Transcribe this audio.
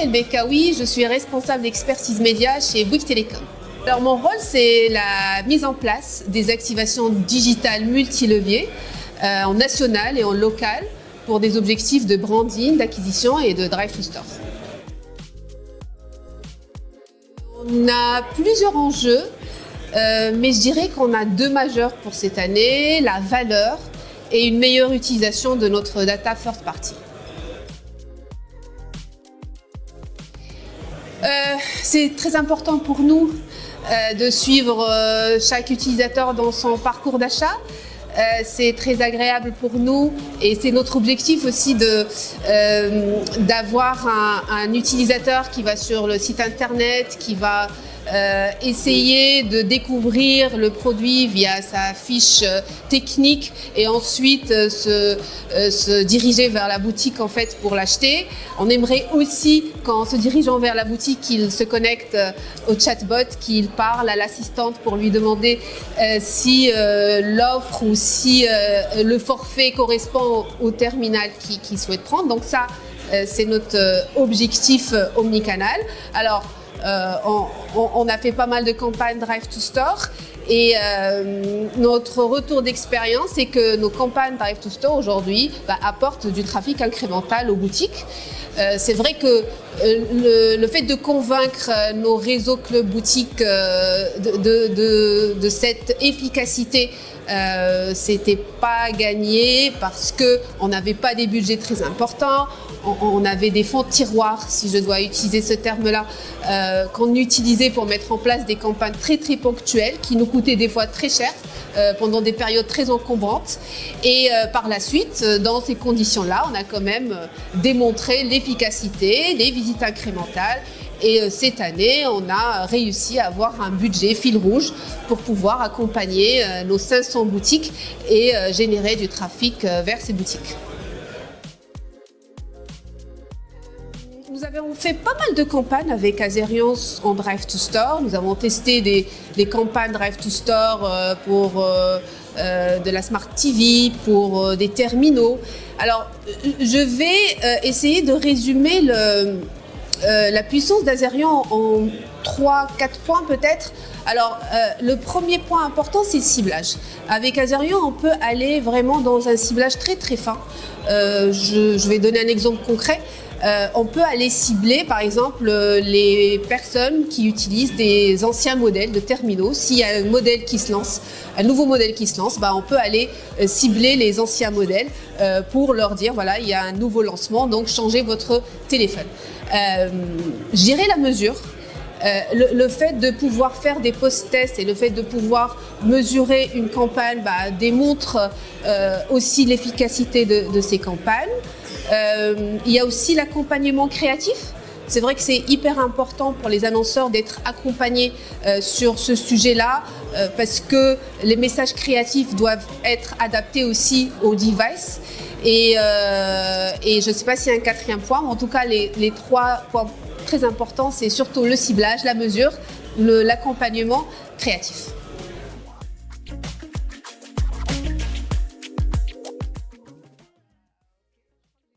El Bekaoui, je suis responsable d'expertise média chez Bouygues Telecom. Alors mon rôle, c'est la mise en place des activations digitales multileviers en national et en local pour des objectifs de branding, d'acquisition et de drive to store. On a plusieurs enjeux, mais je dirais qu'on a deux majeurs pour cette année, la valeur et une meilleure utilisation de notre data first party. C'est très important pour nous de suivre chaque utilisateur dans son parcours d'achat. C'est très agréable pour nous et c'est notre objectif aussi d'avoir un utilisateur qui va sur le site internet, qui va essayer de découvrir le produit via sa fiche technique et ensuite se diriger vers la boutique en fait pour l'acheter. On aimerait aussi qu'en se dirigeant vers la boutique, qu'il se connecte au chatbot, qu'il parle à l'assistante pour lui demander si l'offre ou si le forfait correspond au terminal qu'il souhaite prendre. Donc ça, c'est notre objectif omnicanal. Alors, on a fait pas mal de campagnes Drive to Store et notre retour d'expérience, c'est que nos campagnes Drive to Store aujourd'hui apportent du trafic incrémental aux boutiques. C'est vrai que le fait de convaincre nos réseaux clubs boutiques de cette efficacité, c'était pas gagné parce qu'on n'avait pas des budgets très importants, on avait des fonds de tiroir, si je dois utiliser ce terme-là, qu'on utilisait pour mettre en place des campagnes très très ponctuelles qui nous coûtaient des fois très cher pendant des périodes très encombrantes. Et par la suite, dans ces conditions-là, on a quand même démontré l'efficacité, les visites incrémentales. Et cette année, on a réussi à avoir un budget fil rouge pour pouvoir accompagner nos 500 boutiques et générer du trafic vers ces boutiques. Nous avons fait pas mal de campagnes avec Azerion en Drive to Store. Nous avons testé des campagnes Drive to Store pour de la Smart TV, pour des terminaux. Alors, je vais essayer de résumer la puissance d'Azerion en 3-4 points peut-être. Alors, le premier point important, c'est le ciblage. Avec Azerion, on peut aller vraiment dans un ciblage très très fin. Je vais donner un exemple concret. On peut aller cibler par exemple les personnes qui utilisent des anciens modèles de terminaux. S'il y a un modèle qui se lance, un nouveau modèle qui se lance, on peut aller cibler les anciens modèles pour leur dire voilà, il y a un nouveau lancement, donc changez votre téléphone. Je dirais la mesure. Le fait de pouvoir faire des post-tests et le fait de pouvoir mesurer une campagne démontre aussi l'efficacité de ces campagnes. Il y a aussi l'accompagnement créatif. C'est vrai que c'est hyper important pour les annonceurs d'être accompagnés sur ce sujet-là parce que les messages créatifs doivent être adaptés aussi aux devices. Et je ne sais pas s'il y a un quatrième point, mais en tout cas, les 3 points très importants, c'est surtout le ciblage, la mesure, l'accompagnement créatif.